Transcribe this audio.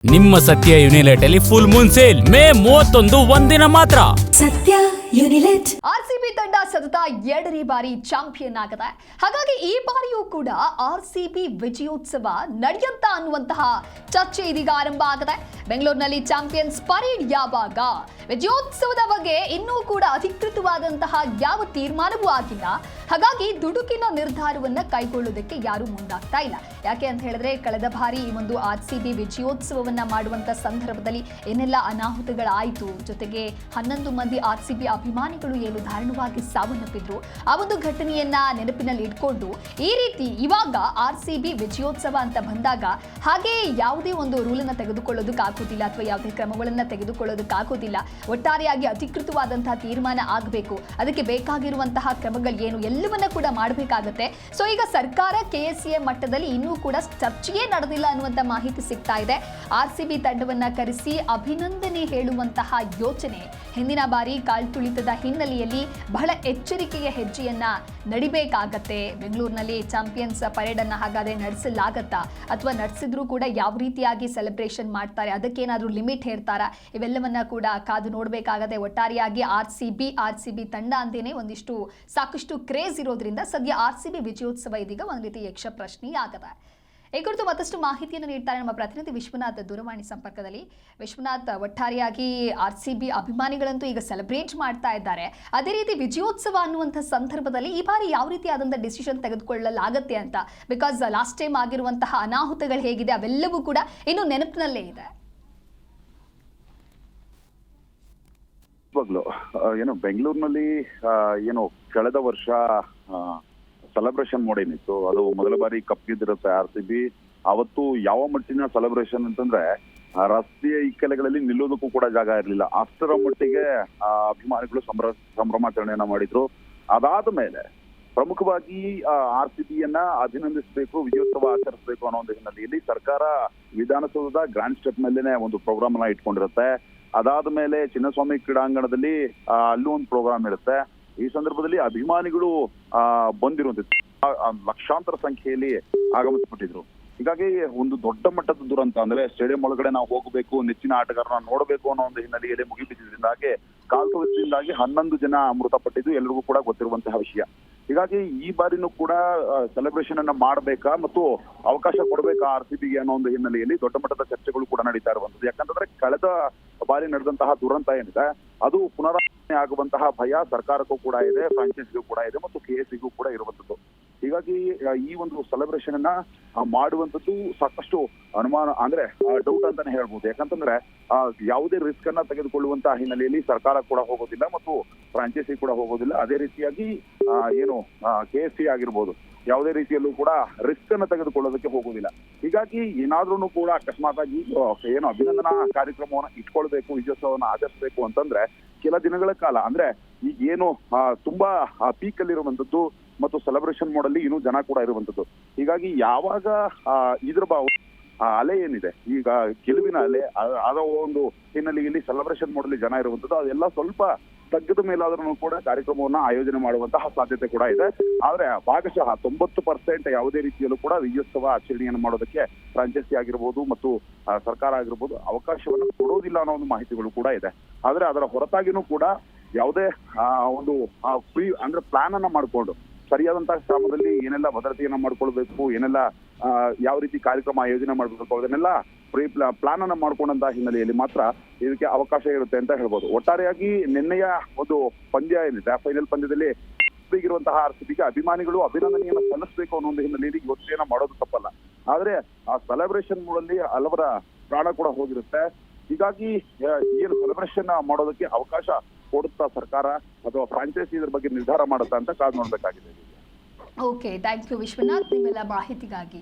ನಿಮ್ಮ ಸತ್ಯ ಯುನಿಲೆಟ್ ಅಲ್ಲಿ ಫುಲ್ ಮೂನ್ ಸೇಲ್ ಮೇ 31 ಒಂದಿನ ಮಾತ್ರ. ಸತ್ಯ ಯುನಿಲೆಟ್. ಆರ್ಸಿಬಿ ತಂಡ ಸತತ 2ನೇ ಬಾರಿ ಚಾಂಪಿಯನ್ ಆಗಿದೆ. ಹಾಗಾಗಿ ಈ ಬಾರಿಯೂ ಕೂಡ ಆರ್ಸಿಬಿ ವಿಜಯೋತ್ಸವ ನಡೆಯುತ್ತಾ ಅನ್ನುವಂತಹ ಚರ್ಚೆ ಇದೀಗ ಆರಂಭ ಆಗಿದೆ. ಬೆಂಗಳೂರಿನಲ್ಲಿ ಚಾಂಪಿಯನ್ಸ್ ಪರೇಡ್ ಯಾವಾಗ? ವಿಜಯೋತ್ಸವದ ಬಗ್ಗೆ ಇನ್ನೂ ಕೂಡ ಅಧಿಕೃತವಾದಂತಹ ಯಾವ ತೀರ್ಮಾನವೂ ಆಗಿಲ್ಲ. ಹಾಗಾಗಿ ದುಡುಕಿನ ನಿರ್ಧಾರವನ್ನ ಕೈಗೊಳ್ಳುವುದಕ್ಕೆ ಯಾರು ಮುಂದಾಗ್ತಾ ಇಲ್ಲ. ಯಾಕೆ ಅಂತ ಹೇಳಿದ್ರೆ ಕಳೆದ ಬಾರಿ ಈ ಒಂದು ಆರ್ಸಿಬಿ ವಿಜಯೋತ್ಸವವನ್ನ ಮಾಡುವಂತ ಸಂದರ್ಭದಲ್ಲಿ ಏನೆಲ್ಲ ಅನಾಹುತಗಳಾಯಿತು, ಜೊತೆಗೆ 11 ಮಂದಿ ಆರ್ಸಿಬಿ ಅಭಿಮಾನಿಗಳು ಏನು ದಾರುಣವಾಗಿ ಸಾವನ್ನಪ್ಪಿದ್ರು, ಆ ಒಂದು ಘಟನೆಯನ್ನ ನೆನಪಿನಲ್ಲಿ ಇಟ್ಕೊಂಡು ಈ ರೀತಿ ಇವಾಗ ಆರ್ಸಿಬಿ ವಿಜಯೋತ್ಸವ ಅಂತ ಬಂದಾಗ ಹಾಗೆ ಯಾವುದೇ ಒಂದು ರೂಲನ್ನ ತೆಗೆದುಕೊಳ್ಳೋದಕ್ಕಾಗೋದಿಲ್ಲ ಅಥವಾ ಯಾವುದೇ ಕ್ರಮಗಳನ್ನ ತೆಗೆದುಕೊಳ್ಳೋದಕ್ಕಾಗೋದಿಲ್ಲ. ಒಟ್ಟಾರೆಯಾಗಿ ಅಧಿಕೃತವಾದಂತಹ ತೀರ್ಮಾನ ಆಗಬೇಕು. ಅದಕ್ಕೆ ಬೇಕಾಗಿರುವಂತಹ ಕ್ರಮಗಳು ಏನು ಎಲ್ಲವನ್ನ ಕೂಡ ಮಾಡಬೇಕಾಗುತ್ತೆ. ಸೊ ಈಗ ಸರ್ಕಾರ ಕೆಎಸ್ಸಿಎ ಮಟ್ಟದಲ್ಲಿ ಇನ್ನೂ ಕೂಡ ಚರ್ಚೆಯೇ ನಡೆದಿಲ್ಲ ಅನ್ನುವಂಥ ಮಾಹಿತಿ ಸಿಗ್ತಾ ಇದೆ. ಆರ್ಸಿಬಿ ತಂಡವನ್ನ ಕರೆಸಿ ಅಭಿನಂದನೆ ಹೇಳುವಂತಹ ಯೋಚನೆ ಹಿಂದಿನ ಬಾರಿ ಕಾಲ್ತುಳಿತದ ಹಿನ್ನೆಲೆಯಲ್ಲಿ ಬಹಳ ಎಚ್ಚರಿಕೆಯ ಹೆಜ್ಜೆಯನ್ನ ನಡಿಬೇಕಾಗತ್ತೆ. ಬೆಂಗಳೂರಿನಲ್ಲಿ ಚಾಂಪಿಯನ್ಸ್ ಪರೇಡ್ ಅನ್ನ ಹಾಗಾದ್ರೆ ನಡೆಸಲಾಗತ್ತಾ, ಅಥವಾ ನಡೆಸಿದ್ರೂ ಕೂಡ ಯಾವ ರೀತಿಯಾಗಿ ಸೆಲೆಬ್ರೇಷನ್ ಮಾಡ್ತಾರೆ, ಅದಕ್ಕೇನಾದ್ರೂ ಲಿಮಿಟ್ ಹೇರ್ತಾರಾ, ಇವೆಲ್ಲವನ್ನ ಕೂಡ ಕಾದು ನೋಡಬೇಕಾಗತ್ತೆ. ಒಟ್ಟಾರೆಯಾಗಿ ಆರ್ಸಿಬಿ ತಂಡ ಅಂತೇನೆ ಒಂದಿಷ್ಟು ಸಾಕಷ್ಟು ಕ್ರೇಜ್ ಇರೋದ್ರಿಂದ ಸದ್ಯ ಆರ್ಸಿಬಿ ವಿಜಯೋತ್ಸವ ಇದೀಗ ಒಂದು ರೀತಿ ಯಕ್ಷ ಪ್ರಶ್ನೆಯಾಗದೆ. ಈ ಕುರಿತು ಮತ್ತಷ್ಟು ಮಾಹಿತಿಯನ್ನು ನೀಡ್ತಾರೆ ನಮ್ಮ ಪ್ರತಿನಿಧಿ ವಿಶ್ವನಾಥ್ ದೂರವಾಣಿ ಸಂಪರ್ಕದಲ್ಲಿ. ವಿಶ್ವನಾಥ್, ಒಟ್ಟಾರೆಯಾಗಿ ಆರ್ಸಿಬಿ ಅಭಿಮಾನಿಗಳಂತೂ ಈಗ ಸೆಲೆಬ್ರೇಟ್ ಮಾಡ್ತಾ ಇದ್ದಾರೆ. ಅದೇ ರೀತಿ ವಿಜಯೋತ್ಸವ ಅನ್ನುವಂಥ ಸಂದರ್ಭದಲ್ಲಿ ಈ ಬಾರಿ ಯಾವ ರೀತಿಯಾದಂಥ ಡಿಸಿಷನ್ ತೆಗೆದುಕೊಳ್ಳಲಾಗತ್ತೆ ಅಂತ, ಬಿಕಾಸ್ ಲಾಸ್ಟ್ ಟೈಮ್ ಆಗಿರುವಂತಹ ಅನಾಹುತಗಳು ಹೇಗಿದೆ ಅವೆಲ್ಲವೂ ಕೂಡ ಇನ್ನು ನೆನಪಿನಲ್ಲೇ ಇದೆ. ಏನು ಬೆಂಗಳೂರಿನಲ್ಲಿ ಏನು ಕಳೆದ ವರ್ಷ ಸೆಲೆಬ್ರೇಷನ್ ಮಾಡೇನಿತ್ತು, ಅದು ಮೊದಲ ಬಾರಿ ಕಪ್ ಗೆದ್ದಿರುತ್ತೆ ಆರ್ಸಿಬಿ. ಅವತ್ತು ಯಾವ ಮಟ್ಟಿನ ಸೆಲೆಬ್ರೇಷನ್ ಅಂತಂದ್ರೆ ರಸ್ತೆಯ ಇಕ್ಕೆಲೆಗಳಲ್ಲಿ ನಿಲ್ಲೋದಕ್ಕೂ ಕೂಡ ಜಾಗ ಇರಲಿಲ್ಲ. ಅಷ್ಟರ ಮಟ್ಟಿಗೆ ಅಭಿಮಾನಿಗಳು ಸಂಭ್ರಮಾಚರಣೆಯನ್ನ ಮಾಡಿದ್ರು. ಅದಾದ ಮೇಲೆ ಪ್ರಮುಖವಾಗಿ ಆರ್ಸಿಬಿಯನ್ನ ಅಭಿನಂದಿಸಬೇಕು, ವಿಜಯೋತ್ಸವ ಆಚರಿಸಬೇಕು ಅನ್ನೋ ಒಂದು ಹಿನ್ನೆಲೆಯಲ್ಲಿ ಸರ್ಕಾರ ವಿಧಾನಸೌಧದ ಗ್ರ್ಯಾಂಡ್ ಸ್ಟೆಪ್ ಮೇಲೇನೆ ಒಂದು ಪ್ರೋಗ್ರಾಮ್ ಅನ್ನ ಇಟ್ಕೊಂಡಿರುತ್ತೆ. ಅದಾದ ಮೇಲೆ ಚಿನ್ನಸ್ವಾಮಿ ಕ್ರೀಡಾಂಗಣದಲ್ಲಿ ಅಲ್ಲೂ ಒಂದು ಪ್ರೋಗ್ರಾಮ್ ಇರುತ್ತೆ. ಈ ಸಂದರ್ಭದಲ್ಲಿ ಅಭಿಮಾನಿಗಳು ಬಂದಿರುವಂತಿತ್ತು, ಲಕ್ಷಾಂತರ ಸಂಖ್ಯೆಯಲ್ಲಿ ಆಗಮಿಸ್ಬಿಟ್ಟಿದ್ರು. ಹೀಗಾಗಿ ಒಂದು ದೊಡ್ಡ ಮಟ್ಟದ ದುರಂತ ಅಂದ್ರೆ ಸ್ಟೇಡಿಯಂ ಒಳಗಡೆ ನಾವು ಹೋಗಬೇಕು, ನೆಚ್ಚಿನ ಆಟಗಾರನ ನೋಡಬೇಕು ಅನ್ನೋ ಒಂದು ಹಿನ್ನೆಲೆಯಲ್ಲಿ ಮುಗಿಬಿದ್ದಿದ್ದರಿಂದಾಗಿ ಕಾಲ್ತುಳಿತದಿಂದಾಗಿ 11 ಜನ ಮೃತಪಟ್ಟಿದ್ದು ಎಲ್ರಿಗೂ ಕೂಡ ಗೊತ್ತಿರುವಂತಹ ವಿಷಯ. ಹೀಗಾಗಿ ಈ ಬಾರಿನೂ ಕೂಡ ಸೆಲೆಬ್ರೇಷನ್ ಅನ್ನ ಮಾಡಬೇಕಾ ಮತ್ತು ಅವಕಾಶ ಕೊಡಬೇಕಾ ಆರ್ಸಿಬಿಗೆ ಅನ್ನೋ ಒಂದು ಹಿನ್ನೆಲೆಯಲ್ಲಿ ದೊಡ್ಡ ಮಟ್ಟದ ಚರ್ಚೆಗಳು ಕೂಡ ನಡೀತಾ ಇರುವಂತದ್ದು. ಯಾಕಂತಂದ್ರೆ ಕಳೆದ ಬಾರಿ ನಡೆದಂತಹ ದುರಂತ ಏನಿದೆ ಅದು ಪುನರಾವರ್ತನೆ ಆಗುವಂತಹ ಭಯ ಸರ್ಕಾರಕ್ಕೂ ಕೂಡ ಇದೆ, ಫ್ರಾಂಚೈಸಿಗೂ ಕೂಡ ಇದೆ ಮತ್ತು ಕೆಎಸ್ಸಿಗೂ ಕೂಡ ಇರುವಂತದ್ದು. ಹೀಗಾಗಿ ಈ ಒಂದು ಸೆಲೆಬ್ರೇಷನ್ ಅನ್ನ ಮಾಡುವಂತದ್ದು ಸಾಕಷ್ಟು ಅನುಮಾನ ಅಂದ್ರೆ ಡೌಟ್ ಅಂತಾನೆ ಹೇಳ್ಬೋದು. ಯಾಕಂತಂದ್ರೆ ಯಾವುದೇ ರಿಸ್ಕ್ ಅನ್ನ ತೆಗೆದುಕೊಳ್ಳುವಂತಹ ಹಿನ್ನೆಲೆಯಲ್ಲಿ ಸರ್ಕಾರ ಕೂಡ ಹೋಗೋದಿಲ್ಲ ಮತ್ತು ಫ್ರಾಂಚೈಸಿ ಕೂಡ ಹೋಗೋದಿಲ್ಲ. ಅದೇ ರೀತಿಯಾಗಿ ಏನು ಕೆಎಸ್ಸಿ ಆಗಿರ್ಬೋದು ಯಾವುದೇ ರೀತಿಯಲ್ಲೂ ಕೂಡ ರಿಸ್ಕ್ ಅನ್ನ ತೆಗೆದುಕೊಳ್ಳೋದಕ್ಕೆ ಹೋಗುದಿಲ್ಲ. ಹೀಗಾಗಿ ಏನಾದ್ರೂ ಕೂಡ ಅಕಸ್ಮಾತ್ ಆಗಿ ಏನು ಅಭಿನಂದನಾ ಕಾರ್ಯಕ್ರಮವನ್ನ ಇಟ್ಕೊಳ್ಬೇಕು, ವಿಜಯೋತ್ಸವನ್ನ ಆಚರಿಸಬೇಕು ಅಂತಂದ್ರೆ ಕೆಲ ದಿನಗಳ ಕಾಲ ಅಂದ್ರೆ ಈಗ ಏನು ತುಂಬಾ ಪೀಕ್ ಅಲ್ಲಿ ಇರುವಂತದ್ದು ಮತ್ತು ಸೆಲೆಬ್ರೇಷನ್ ಮೋಡಲ್ಲಿ ಇನ್ನೂ ಜನ ಕೂಡ ಇರುವಂತದ್ದು. ಹೀಗಾಗಿ ಯಾವಾಗ ಇದ್ರ ಅಲೆ ಏನಿದೆ ಈಗ ಗೆಲುವಿನ ಅಲೆ, ಅದರ ಒಂದು ಹಿನ್ನೆಲೆಯಲ್ಲಿ ಸೆಲೆಬ್ರೇಷನ್ ಮೋಡಲ್ಲಿ ಜನ ಇರುವಂತದ್ದು, ಅದೆಲ್ಲ ಸ್ವಲ್ಪ ತಗ್ಗದ ಮೇಲಾದ್ರೂ ಕೂಡ ಕಾರ್ಯಕ್ರಮವನ್ನ ಆಯೋಜನೆ ಮಾಡುವಂತಹ ಸಾಧ್ಯತೆ ಕೂಡ ಇದೆ. ಆದ್ರೆ ಭಾಗಶಃ 90% ಯಾವುದೇ ರೀತಿಯಲ್ಲೂ ಕೂಡ ವಿಜಯೋತ್ಸವ ಆಚರಣೆಯನ್ನು ಮಾಡೋದಕ್ಕೆ ಫ್ರಾಂಚೈಸಿ ಆಗಿರ್ಬೋದು ಮತ್ತು ಸರ್ಕಾರ ಆಗಿರ್ಬೋದು ಅವಕಾಶವನ್ನು ಕೊಡೋದಿಲ್ಲ ಅನ್ನೋ ಒಂದು ಮಾಹಿತಿಗಳು ಕೂಡ ಇದೆ. ಆದ್ರೆ ಅದರ ಹೊರತಾಗಿನೂ ಕೂಡ ಯಾವುದೇ ಒಂದು ಫ್ರೀ ಅಂದ್ರೆ ಪ್ಲಾನ್ ಅನ್ನ ಮಾಡ್ಕೊಂಡು ಸರಿಯಾದಂತಹ ಕ್ರಮದಲ್ಲಿ ಏನೆಲ್ಲ ಭದ್ರತೆಯನ್ನ ಮಾಡ್ಕೊಳ್ಬೇಕು, ಏನೆಲ್ಲ ಯಾವ ರೀತಿ ಕಾರ್ಯಕ್ರಮ ಆಯೋಜನೆ ಮಾಡಬೇಕು ಅದನ್ನೆಲ್ಲ ಪ್ಲಾನ್ ಅನ್ನ ಮಾಡ್ಕೊಂಡಂತಹ ಹಿನ್ನೆಲೆಯಲ್ಲಿ ಮಾತ್ರ ಇದಕ್ಕೆ ಅವಕಾಶ ಇರುತ್ತೆ ಅಂತ ಹೇಳ್ಬೋದು. ಒಟ್ಟಾರೆಯಾಗಿ ನಿನ್ನೆಯ ಒಂದು ಪಂದ್ಯ ಏನಿದೆ, ಫೈನಲ್ ಪಂದ್ಯದಲ್ಲಿ ಇರುವಂತಹ ಆರ್ಸಿಬಿಗೆ ಅಭಿಮಾನಿಗಳು ಅಭಿನಂದನೆಯನ್ನು ಸಲ್ಲಿಸಬೇಕು ಅನ್ನೋ ಒಂದು ಹಿನ್ನೆಲೆಯಲ್ಲಿ ಯೋಚನೆಯನ್ನ ಮಾಡೋದು ತಪ್ಪಲ್ಲ. ಆದ್ರೆ ಆ ಸೆಲೆಬ್ರೇಷನ್ ಮೂಡಲ್ಲಿ ಹಲವರ ಪ್ರಾಣ ಕೂಡ ಹೋಗಿರುತ್ತೆ. ಹೀಗಾಗಿ ಏನು ಸೆಲೆಬ್ರೇಷನ್ ಮಾಡೋದಕ್ಕೆ ಅವಕಾಶ ಕೊಡುತ್ತಾ ಸರ್ಕಾರ ಅಥವಾ ಫ್ರಾಂಚೈಸಿ ಇದ್ರ ಬಗ್ಗೆ ನಿರ್ಧಾರ ಮಾಡುತ್ತಾ ಅಂತ ಕಾದು ನೋಡ್ಬೇಕಾಗಿದೆ. ಓಕೆ, ಥ್ಯಾಂಕ್ ಯು ವಿಶ್ವನಾಥ್ ನಿಮ್ಮೆಲ್ಲ ಮಾಹಿತಿಗಾಗಿ.